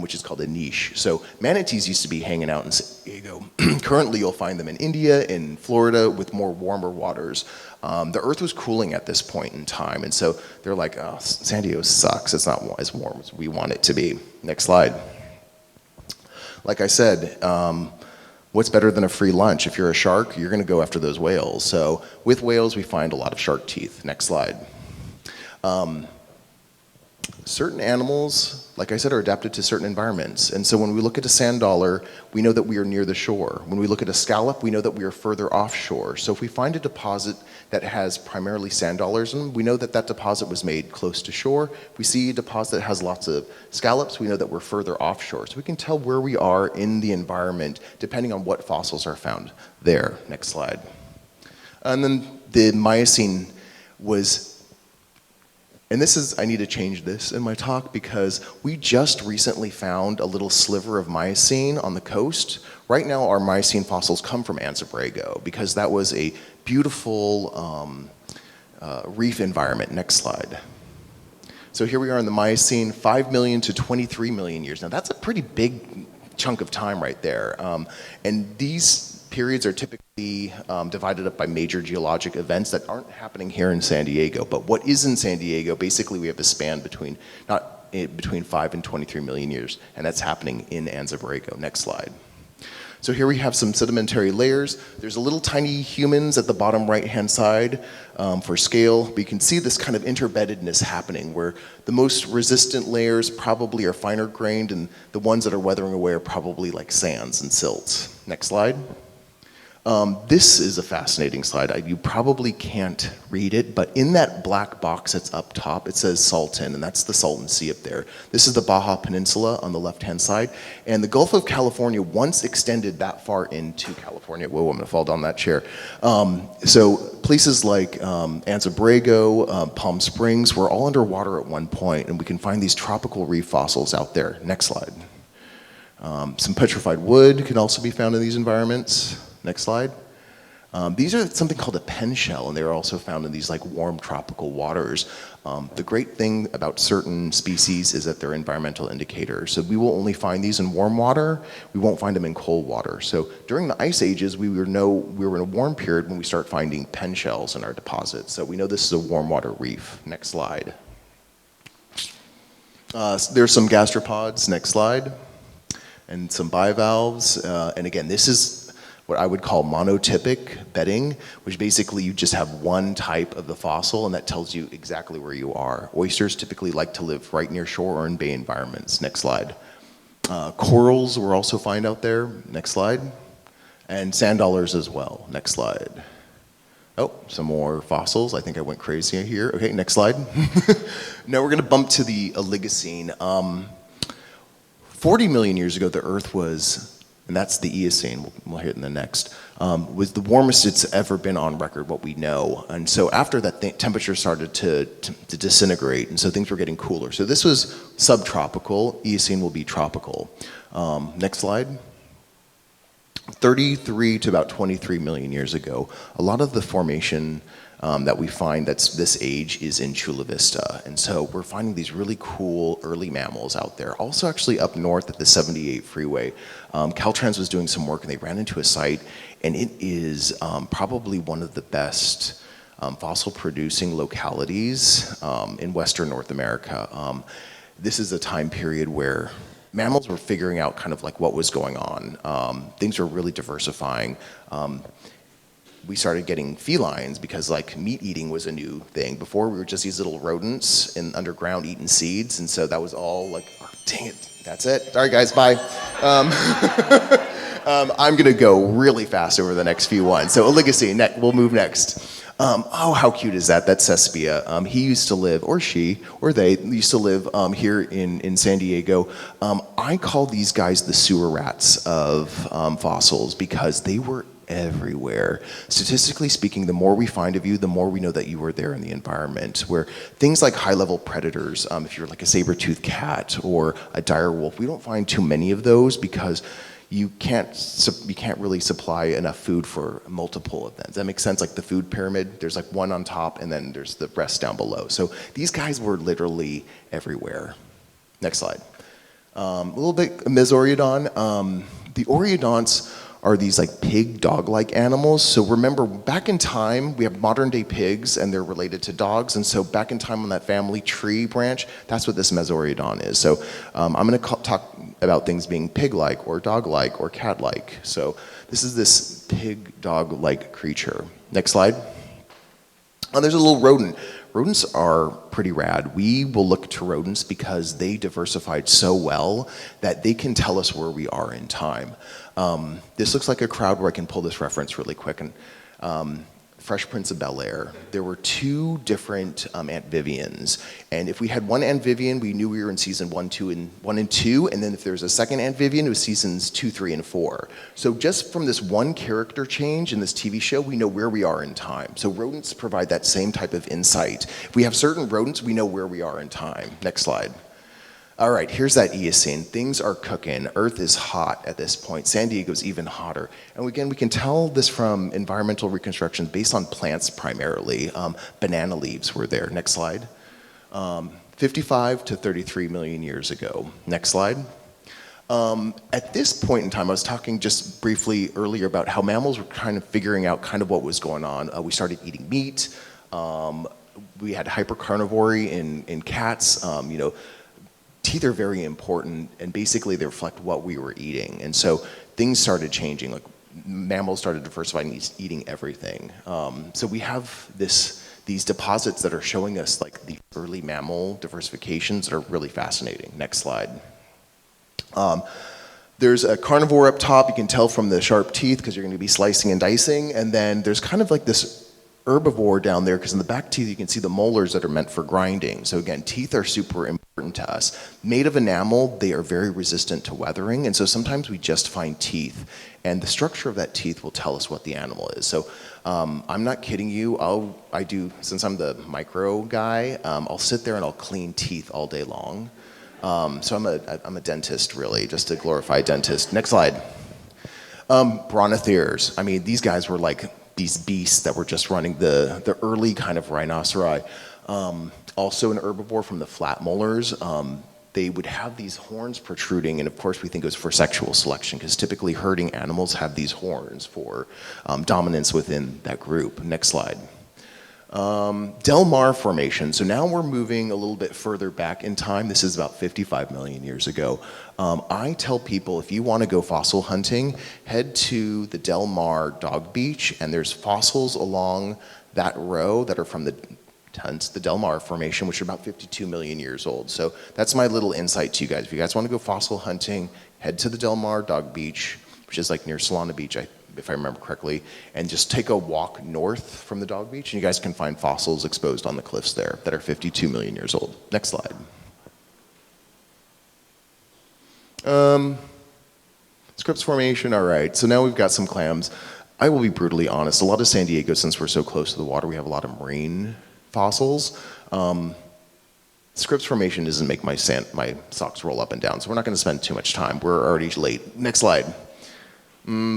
F: which is called a niche. So manatees used to be hanging out in San Diego. Currently you'll find them in India, in Florida, with more warmer waters. The earth was cooling at this point in time, and so they're like, oh, San Diego sucks, it's not as warm as we want it to be. Next slide. Like I said, what's better than a free lunch? If you're a shark, you're going to go after those whales. So with whales, we find a lot of shark teeth. Next slide. Certain animals, like I said, are adapted to certain environments. And so when we look at a sand dollar, we know that we are near the shore. When we look at a scallop, we know that we are further offshore. So if we find a deposit that has primarily sand dollars in them, we know that that deposit was made close to shore. If we see a deposit that has lots of scallops, we know that we're further offshore. So we can tell where we are in the environment depending on what fossils are found there. Next slide. And then the Miocene was, and I need to change this in my talk because we just recently found a little sliver of Miocene on the coast. Right now our Miocene fossils come from Anza-Borrego because that was a beautiful reef environment. Next slide. So here we are in the Miocene, 5 million to 23 million years. Now that's a pretty big chunk of time right there. And these periods are typically divided up by major geologic events that aren't happening here in San Diego. But what is in San Diego, basically we have a span between 5 and 23 million years, and that's happening in Anza-Borrego. Next slide. So here we have some sedimentary layers. There's a little tiny humans at the bottom right-hand side for scale. But you can see this kind of interbeddedness happening where the most resistant layers probably are finer grained and the ones that are weathering away are probably like sands and silts. Next slide. This is a fascinating slide. You probably can't read it, but in that black box that's up top, it says Salton, and that's the Salton Sea up there. This is the Baja Peninsula on the left-hand side, and the Gulf of California once extended that far into California. Whoa, I'm gonna fall down that chair. So places like Anza-Borrego, Palm Springs were all underwater at one point, and we can find these tropical reef fossils out there. Next slide. Some petrified wood can also be found in these environments. Next slide. These are something called a pen shell, and they're also found in these like warm tropical waters. The great thing about certain species is that they're environmental indicators. So we will only find these in warm water. We won't find them in cold water. So during the ice ages, we were in a warm period when we start finding pen shells in our deposits. So we know this is a warm water reef. Next slide. There's some gastropods. Next slide. And some bivalves. And again, this is what I would call monotypic bedding, which basically you just have one type of the fossil and that tells you exactly where you are. Oysters typically like to live right near shore or in bay environments. Next slide. Corals were also found out there. Next slide. And sand dollars as well. Next slide. Oh, some more fossils. I think I went crazy here. Okay, next slide. Now we're gonna bump to the Oligocene. 40 million years ago, the Earth was, and that's the Eocene, we'll hear it in the next, was the warmest it's ever been on record, what we know. And so after that, temperature started to disintegrate, and so things were getting cooler. So this was subtropical, Eocene will be tropical. Next slide. 33 to about 23 million years ago, a lot of the formation that we find that's this age is in Chula Vista. And so we're finding these really cool early mammals out there. Also actually up north at the 78 freeway, Caltrans was doing some work and they ran into a site, and it is probably one of the best fossil producing localities in Western North America. This is a time period where mammals were figuring out kind of like what was going on. Things were really diversifying. We started getting felines because like meat eating was a new thing. Before we were just these little rodents in underground eating seeds, and so that was all like, oh, dang it, that's it. Sorry guys, bye. I'm gonna go really fast over the next few ones. So Oligocene, we'll move next. Oh, how cute is that? That's Cesapia. He used to live, or she, or they used to live here in San Diego. I call these guys the sewer rats of fossils because they were everywhere. Statistically speaking, the more we find of you, the more we know that you were there in the environment, where things like high-level predators, if you're like a saber-toothed cat or a dire wolf, we don't find too many of those because you can't really supply enough food for multiple of them. Does that make sense? Like the food pyramid, there's like one on top and then there's the rest down below. So these guys were literally everywhere. Next slide. A little bit of Mesoreodon. The Oreodonts are these like pig dog-like animals. So remember, back in time, we have modern day pigs and they're related to dogs. And so back in time on that family tree branch, that's what this Mesoreodon is. So I'm gonna talk about things being pig-like or dog-like or cat-like. So this is this pig dog-like creature. Next slide. Oh, there's a little rodent. Rodents are pretty rad. We will look to rodents because they diversified so well that they can tell us where we are in time. This looks like a crowd where I can pull this reference really quick. And Fresh Prince of Bel-Air, there were two different amphibians. And if we had one amphibian, we knew we were in season 1 and 2. And then if there's a second amphibian, it was seasons 2, 3, and 4. So just from this one character change in this TV show, we know where we are in time. So rodents provide that same type of insight. If we have certain rodents, we know where we are in time. Next slide. All right, here's that Eocene. Things are cooking. Earth is hot at this point. San Diego's even hotter. And again, we can tell this from environmental reconstructions based on plants primarily. Banana leaves were there. Next slide. 55 to 33 million years ago. Next slide. At this point in time, I was talking just briefly earlier about how mammals were kind of figuring out kind of what was going on. We started eating meat. We had hypercarnivory in cats. Teeth are very important, and basically they reflect what we were eating. And so things started changing. Like mammals started diversifying, eating everything. So we have these deposits that are showing us like the early mammal diversifications that are really fascinating. Next slide. There's a carnivore up top. You can tell from the sharp teeth because you're going to be slicing and dicing. And then there's kind of like this herbivore down there because in the back teeth you can see the molars that are meant for grinding. So again, teeth are super important to us. Made of enamel, they are very resistant to weathering, and so sometimes we just find teeth, and the structure of that teeth will tell us what the animal is. So I'm not kidding you. Since I'm the micro guy, I'll sit there and I'll clean teeth all day long. So I'm a dentist, really, just a glorified dentist. Next slide. Brontotheres. I mean, these guys were like these beasts that were just running the early kind of rhinoceri. Also an herbivore from the flat molars. They would have these horns protruding, and of course we think it was for sexual selection because typically herding animals have these horns for dominance within that group. Next slide. Del Mar Formation. So now we're moving a little bit further back in time. This is about 55 million years ago. I tell people if you want to go fossil hunting, head to the Del Mar Dog Beach, and there's fossils along that row that are from the Del Mar Formation, which are about 52 million years old. So that's my little insight to you guys. If you guys want to go fossil hunting, head to the Del Mar Dog Beach, which is like near Solana Beach, if I remember correctly, and just take a walk north from the Dog Beach, and you guys can find fossils exposed on the cliffs there that are 52 million years old. Next slide. Scripps Formation, all right, so now we've got some clams. I will be brutally honest, a lot of San Diego, since we're so close to the water, we have a lot of marine fossils. Scripps Formation doesn't make my socks roll up and down, so we're not gonna spend too much time. We're already late. Next slide.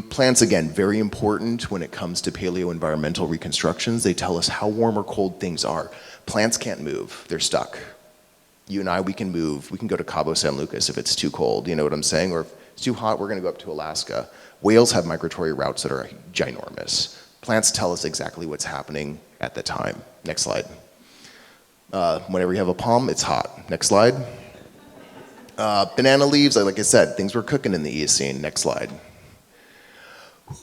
F: Plants, again, very important when it comes to paleo-environmental reconstructions. They tell us how warm or cold things are. Plants can't move. They're stuck. You and I, we can move. We can go to Cabo San Lucas if it's too cold, you know what I'm saying? Or if it's too hot, we're going to go up to Alaska. Whales have migratory routes that are ginormous. Plants tell us exactly what's happening at the time. Next slide. Whenever you have a palm, it's hot. Next slide. Banana leaves, like I said, things were cooking in the Eocene. Next slide.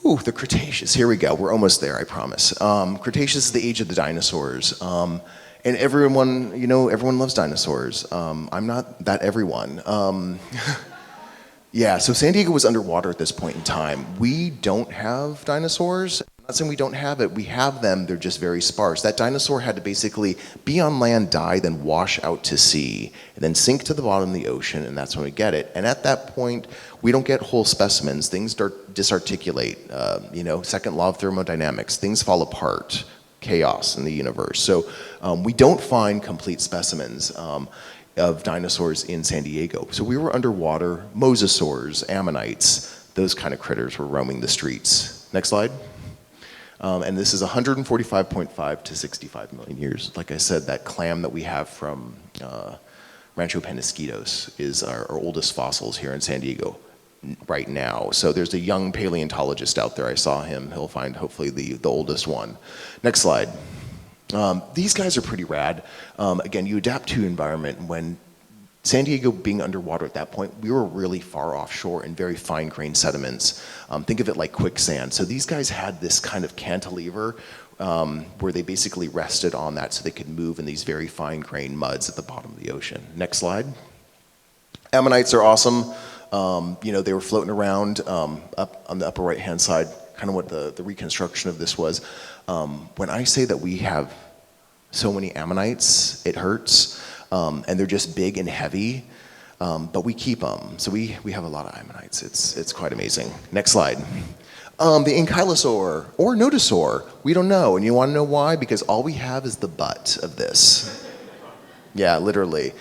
F: Ooh, the Cretaceous. Here we go. We're almost there, I promise. Cretaceous is the age of the dinosaurs. And everyone, you know, everyone loves dinosaurs. I'm not that everyone. Yeah, so San Diego was underwater at this point in time. We don't have dinosaurs. I'm not saying we don't have it. We have them. They're just very sparse. That dinosaur had to basically be on land, die, then wash out to sea, and then sink to the bottom of the ocean, and that's when we get it. And at that point, we don't get whole specimens. Things disarticulate. Second law of thermodynamics. Things fall apart. Chaos in the universe. So we don't find complete specimens of dinosaurs in San Diego. So we were underwater. Mosasaurs, ammonites, those kind of critters were roaming the streets. Next slide. And this is 145.5 to 65 million years. Like I said, that clam that we have from Rancho Penasquitos is our oldest fossils here in San Diego right now. So there's a young paleontologist out there. I saw him. He'll find hopefully the oldest one. Next slide. These guys are pretty rad. Again, you adapt to environment. When San Diego being underwater at that point, we were really far offshore in very fine-grained sediments. Think of it like quicksand. So these guys had this kind of cantilever where they basically rested on that so they could move in these very fine-grained muds at the bottom of the ocean. Next slide. Ammonites are awesome. They were floating around up on the upper right-hand side, kind of what the reconstruction of this was. When I say that we have so many ammonites, it hurts. And they're just big and heavy, but we keep them. So we have a lot of ammonites. It's quite amazing. Next slide. The ankylosaur or nodosaur, we don't know. And you want to know why? Because all we have is the butt of this. Yeah, literally.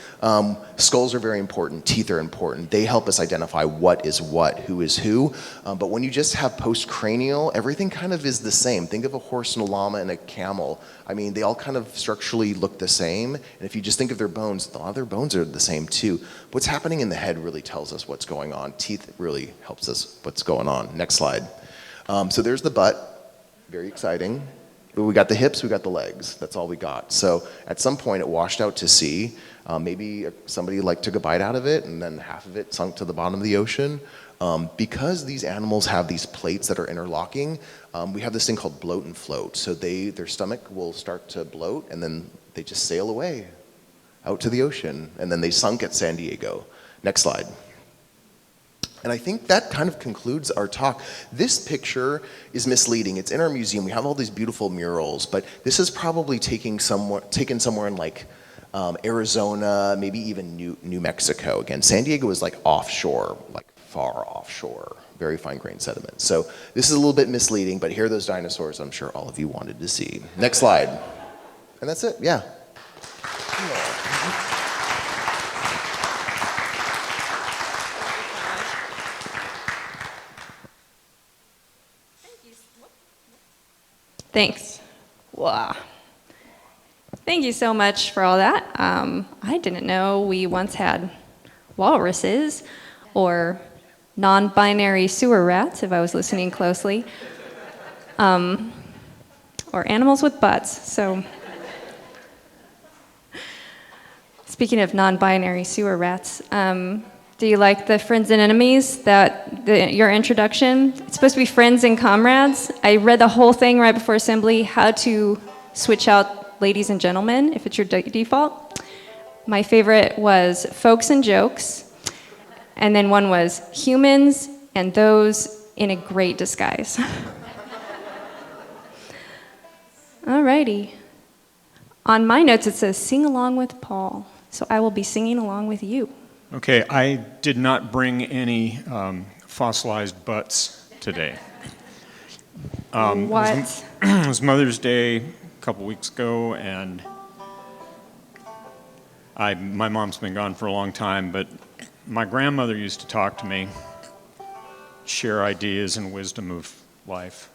F: Skulls are very important. Teeth are important. They help us identify what is what, who is who. But when you just have postcranial, everything kind of is the same. Think of a horse and a llama and a camel. I mean, they all kind of structurally look the same. And if you just think of their bones, a lot of their bones are the same too. What's happening in the head really tells us what's going on. Teeth really helps us what's going on. Next slide. So there's the butt. Very exciting. We got the hips, we got the legs. That's all we got. So at some point it washed out to sea. Maybe somebody took a bite out of it and then half of it sunk to the bottom of the ocean. Because these animals have these plates that are interlocking, we have this thing called bloat and float. So their stomach will start to bloat and then they just sail away out to the ocean. And then they sunk at San Diego. Next slide. And I think that kind of concludes our talk. This picture is misleading. It's in our museum. We have all these beautiful murals, but this is probably taken somewhere in Arizona, maybe even New Mexico. Again, San Diego is offshore, far offshore, very fine-grained sediment. So this is a little bit misleading, but here are those dinosaurs I'm sure all of you wanted to see. Next slide. And that's it, yeah.
A: Thanks. Wow. Thank you so much for all that. I didn't know we once had walruses or non-binary sewer rats, if I was listening closely, or animals with butts. So, speaking of non-binary sewer rats, do you like the friends and enemies, your introduction? It's supposed to be friends and comrades. I read the whole thing right before assembly, how to switch out ladies and gentlemen if it's your default. My favorite was folks and jokes. And then one was humans and those in a great disguise. Alrighty. On my notes it says sing along with Paul. So I will be singing along with you.
B: Okay, I did not bring any fossilized butts today.
A: What?
B: It was Mother's Day a couple weeks ago, and my mom's been gone for a long time, but my grandmother used to talk to me. share ideas and wisdom of life.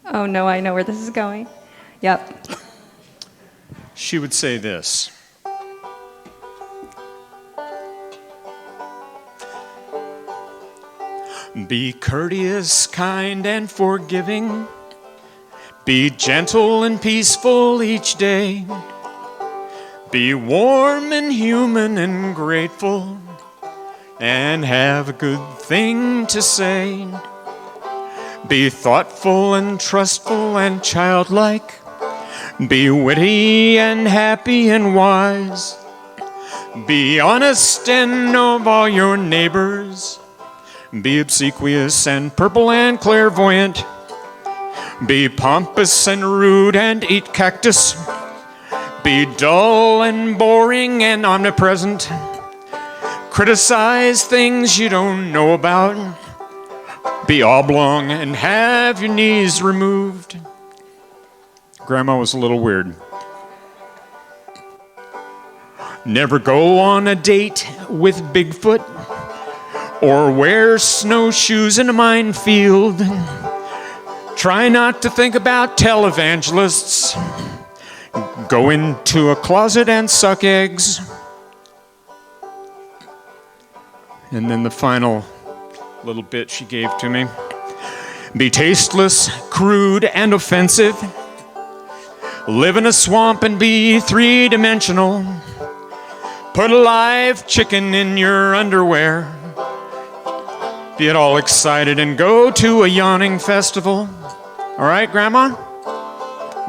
A: Oh no, I know where this is going. Yep.
B: She would say this. Be courteous, kind, and forgiving. Be gentle and peaceful each day. Be warm and human and grateful. And have a good thing to say. Be thoughtful and trustful and childlike. Be witty and happy and wise. Be honest and know all your neighbors. Be obsequious and purple and clairvoyant. Be pompous and rude and eat cactus. Be dull and boring and omnipresent. Criticize things you don't know about. Be oblong and have your knees removed. Grandma was a little weird. Never go on a date with Bigfoot or wear snowshoes in a minefield. Try not to think about televangelists. Go into a closet and suck eggs. And then the final little bit she gave to me. Be tasteless, crude, and offensive. Live in a swamp and be three-dimensional. Put a live chicken in your underwear. Get all excited and go to a yawning festival. All right, Grandma?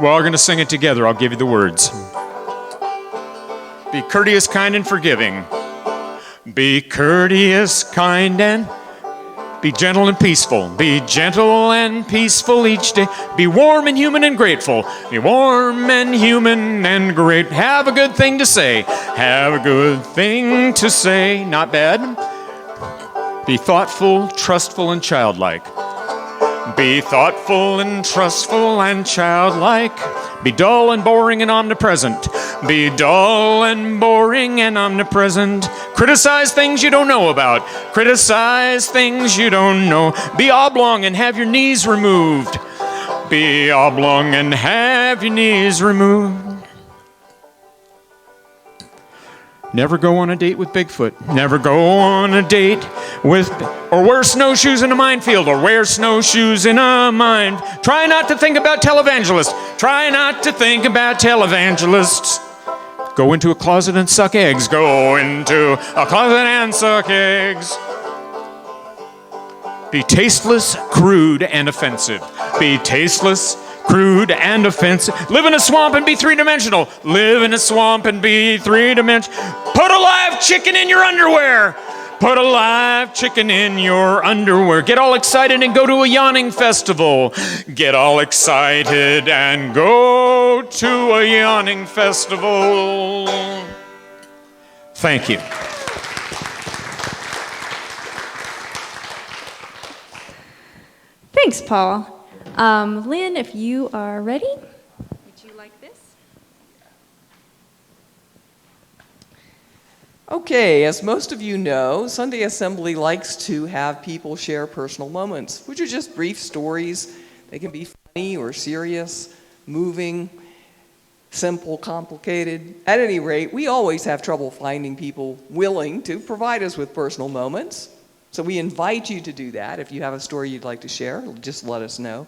B: Well, we're going to sing it together. I'll give you the words. Be courteous, kind, and forgiving. Be courteous, kind, and be gentle and peaceful. Be gentle and peaceful each day. Be warm and human and grateful. Be warm and human and great. Have a good thing to say. Have a good thing to say. Not bad. Be thoughtful, trustful, and childlike. Be thoughtful and trustful and childlike. Be dull and boring and omnipresent. Be dull and boring and omnipresent. Criticize things you don't know about. Criticize things you don't know. Be oblong and have your knees removed. Be oblong and have your knees removed. Never go on a date with Bigfoot. Never go on a date with, or wear snowshoes in a minefield, or wear snowshoes in a mine. Try not to think about televangelists. Try not to think about televangelists. Go into a closet and suck eggs. Go into a closet and suck eggs. Be tasteless, crude, and offensive. Be tasteless, crude, and offensive. Live in a swamp and be three-dimensional. Live in a swamp and be three-dimensional. Put a live chicken in your underwear. Put a live chicken in your underwear. Get all excited and go to a yawning festival. Get all excited and go to a yawning festival. Thank you.
A: Thanks, Paul. Lynn, if you are ready, would you like this?
G: Okay, as most of you know, Sunday Assembly likes to have people share personal moments, which are just brief stories. They can be funny or serious, moving, simple, complicated. At any rate, we always have trouble finding people willing to provide us with personal moments. So we invite you to do that. If you have a story you'd like to share, just let us know.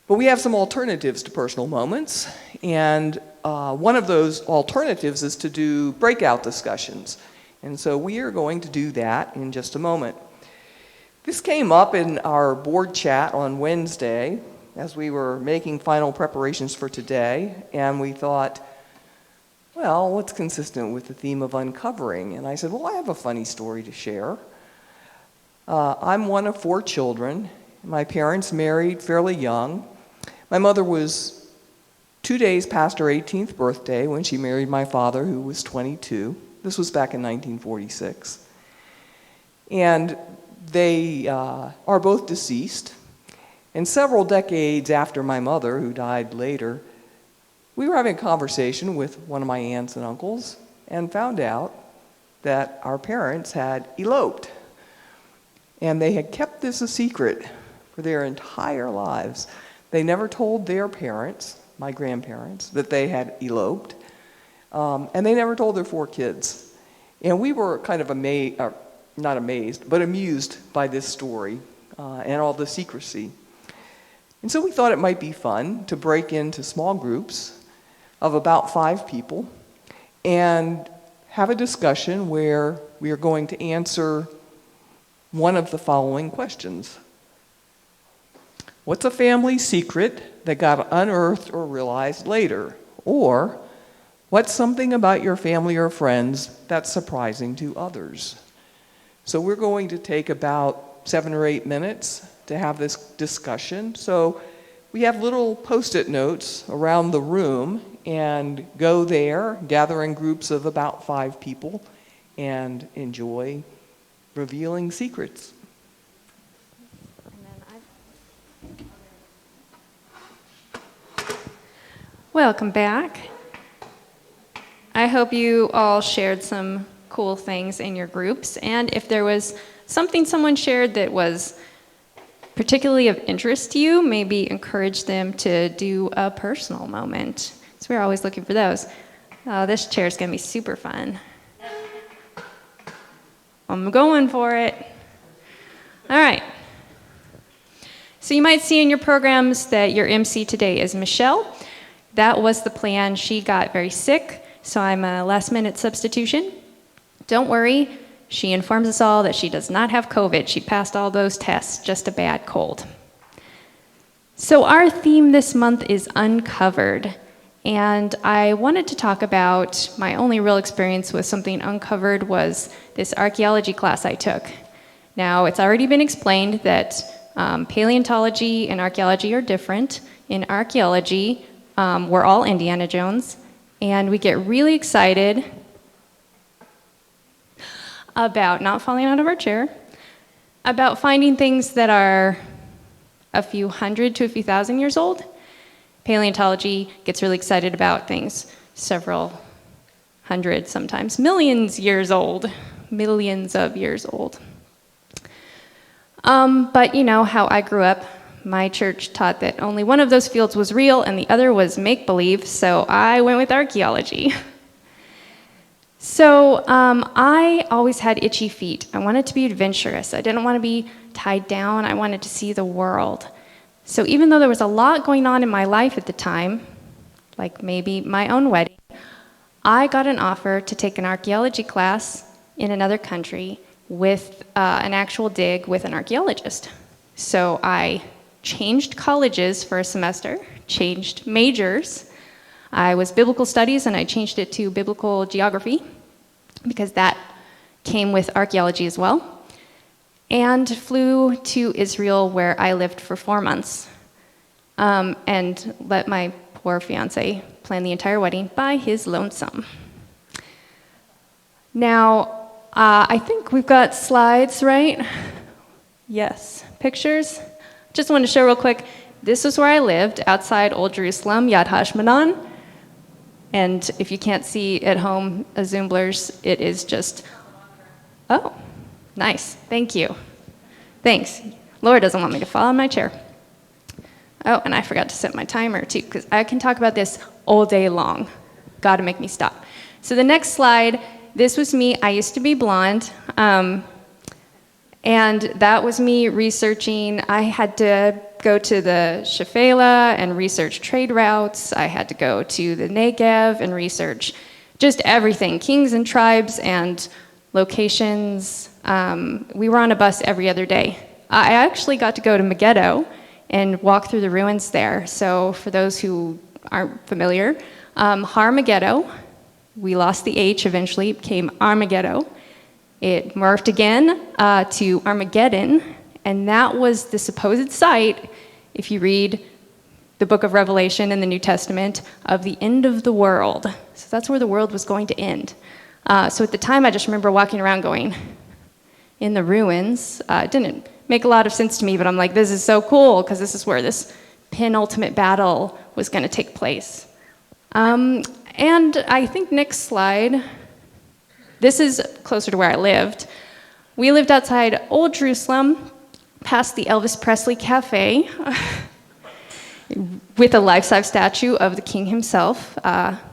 G: But we have some alternatives to personal moments, and one of those alternatives is to do breakout discussions. And so we are going to do that in just a moment. This came up in our board chat on Wednesday as we were making final preparations for today, and we thought, well, what's consistent with the theme of uncovering? And I said, well, I have a funny story to share. I'm one of 4 children. My parents married fairly young. My mother was 2 days past her 18th birthday when she married my father, who was 22. This was back in 1946. And they are both deceased. And several decades after my mother, who died later, we were having a conversation with one of my aunts and uncles and found out that our parents had eloped. And they had kept this a secret for their entire lives. They never told their parents, my grandparents, that they had eloped. And they never told their 4 kids. And we were kind of not amazed, but amused by this story and all the secrecy. And so we thought it might be fun to break into small groups of about 5 people and have a discussion where we are going to answer one of the following questions. What's a family secret that got unearthed or realized later? Or, what's something about your family or friends that's surprising to others? So we're going to take about 7 or 8 minutes to have this discussion. So we have little Post-it notes around the room, and go there, gather in groups of about 5 people, and enjoy revealing secrets.
A: Welcome back. I hope you all shared some cool things in your groups, and if there was something someone shared that was particularly of interest to you, maybe encourage them to do a personal moment. So we're always looking for those. Oh, this chair is going to be super fun. I'm going for it. All right. So you might see in your programs that your MC today is Michelle. That was the plan. She got very sick, so I'm a last-minute substitution. Don't worry. She informs us all that she does not have COVID. She passed all those tests, just a bad cold. So our theme this month is uncovered. And I wanted to talk about my only real experience with something uncovered was this archaeology class I took. Now, it's already been explained that paleontology and archaeology are different. In archaeology, we're all Indiana Jones, and we get really excited about not falling out of our chair, about finding things that are a few hundred to a few thousand years old. Paleontology gets really excited about things several hundred, sometimes millions years old, millions of years old. But you know how I grew up. My church taught that only one of those fields was real and the other was make-believe, so I went with archaeology. So I always had itchy feet. I wanted to be adventurous. I didn't want to be tied down. I wanted to see the world. So even though there was a lot going on in my life at the time, like maybe my own wedding, I got an offer to take an archaeology class in another country with an actual dig with an archaeologist. So I changed colleges for a semester, changed majors. I was biblical studies and I changed it to biblical geography because that came with archaeology as well, and flew to Israel where I lived for 4 months and let my poor fiance plan the entire wedding by his lonesome. Now, I think we've got slides, right? Yes, pictures. Just wanted to show real quick, this was where I lived, outside Old Jerusalem, Yad HaShmanan. And if you can't see at home, Zoomblers, it is just, oh, nice, thank you. Thanks. Laura doesn't want me to fall on my chair. Oh, and I forgot to set my timer too, because I can talk about this all day long. Gotta make me stop. So the next slide, this was me. I used to be blonde. And that was me researching. I had to go to the Shephelah and research trade routes. I had to go to the Negev and research just everything, kings and tribes and locations. We were on a bus every other day. I actually got to go to Megiddo and walk through the ruins there. So for those who aren't familiar, Har Megiddo, we lost the H eventually, it became Armageddon. It morphed again to Armageddon, and that was the supposed site, if you read the book of Revelation in the New Testament, of the end of the world. So that's where the world was going to end. So at the time, I just remember walking around going, in the ruins. It didn't make a lot of sense to me, but I'm like, this is so cool, because this is where this penultimate battle was going to take place. And I think next slide, this is closer to where I lived. We lived outside Old Jerusalem, past the Elvis Presley Cafe, with a life-size statue of the king himself,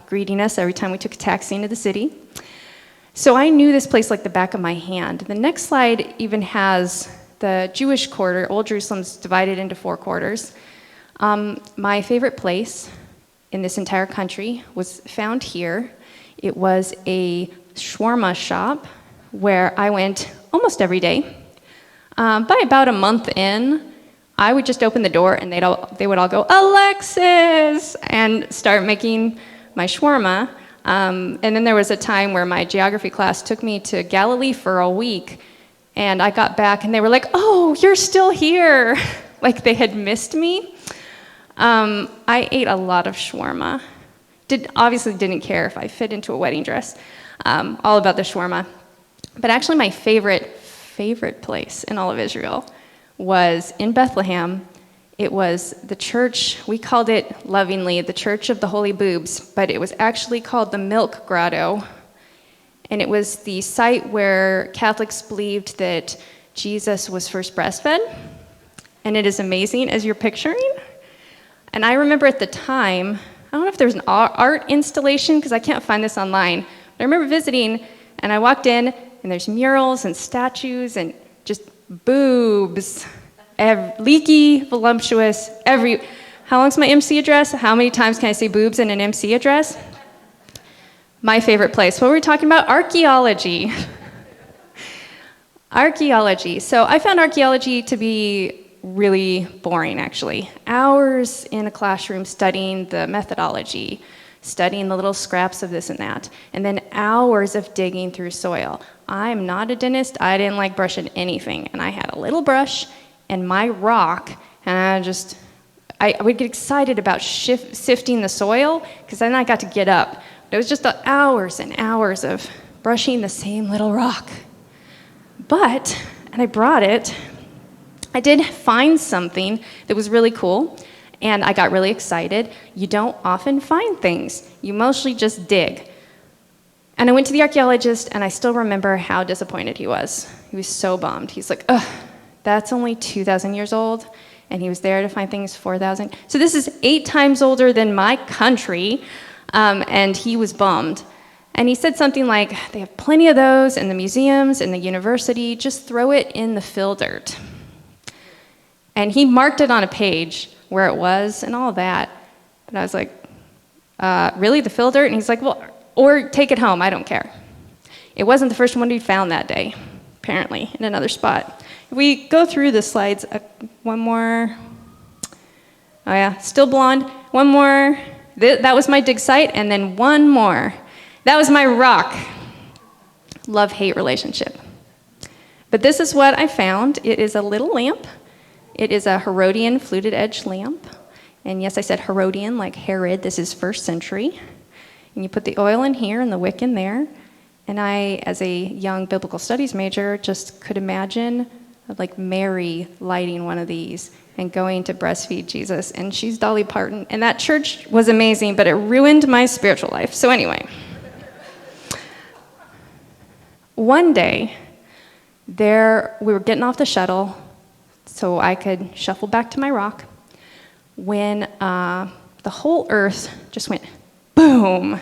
A: greeting us every time we took a taxi into the city. So I knew this place like the back of my hand. The next slide even has the Jewish quarter. Old Jerusalem's divided into 4 quarters. My favorite place in this entire country was found here. It was a shawarma shop where I went almost every day. By about a month in, I would just open the door and they would all go, "Alexis!" and start making my shawarma. And then there was a time where my geography class took me to Galilee for a week, and I got back and they were like, "Oh, you're still here." Like they had missed me. I ate a lot of shawarma. Obviously didn't care if I fit into a wedding dress. All about the shawarma. But actually my favorite place in all of Israel was in Bethlehem. It was the church, we called it lovingly the Church of the Holy Boobs, but it was actually called the Milk Grotto. And it was the site where Catholics believed that Jesus was first breastfed. And it is amazing as you're picturing. And I remember at the time, I don't know if there was an art installation because I can't find this online, but I remember visiting and I walked in and there's murals and statues and just boobs, leaky, voluptuous, how long's my MC address? How many times can I say boobs in an MC address? My favorite place. What were we talking about? Archaeology. Archaeology. So I found archaeology to be really boring, actually. Hours in a classroom studying the methodology, studying the little scraps of this and that, and then hours of digging through soil. I'm not a dentist. I didn't like brushing anything, and I had a little brush and my rock, and I would get excited about sifting the soil, because then I got to get up. But it was just hours and hours of brushing the same little rock. And I brought it, I did find something that was really cool, and I got really excited. You don't often find things. You mostly just dig. And I went to the archaeologist, and I still remember how disappointed he was. He was so bummed. He's like, "Ugh, that's only 2,000 years old," and he was there to find things 4,000. So this is 8 times older than my country, and he was bummed. And he said something like, "They have plenty of those in the museums, in the university, just throw it in the fill dirt." And he marked it on a page where it was and all that. But I was like, really, the fill dirt? And he's like, "Well, or take it home, I don't care." It wasn't the first one we found that day, apparently, in another spot. If we go through the slides, one more. Oh yeah, still blonde. One more. That was my dig site, and then one more. That was my rock. Love-hate relationship. But this is what I found. It is a little lamp. It is a Herodian fluted edge lamp. And yes, I said Herodian, like Herod. This is 1st century. And you put the oil in here and the wick in there. And I, as a young biblical studies major, just could imagine like Mary lighting one of these and going to breastfeed Jesus. And she's Dolly Parton. And that church was amazing, but it ruined my spiritual life. So anyway, one day, we were getting off the shuttle so I could shuffle back to my rock when the whole earth just went boom.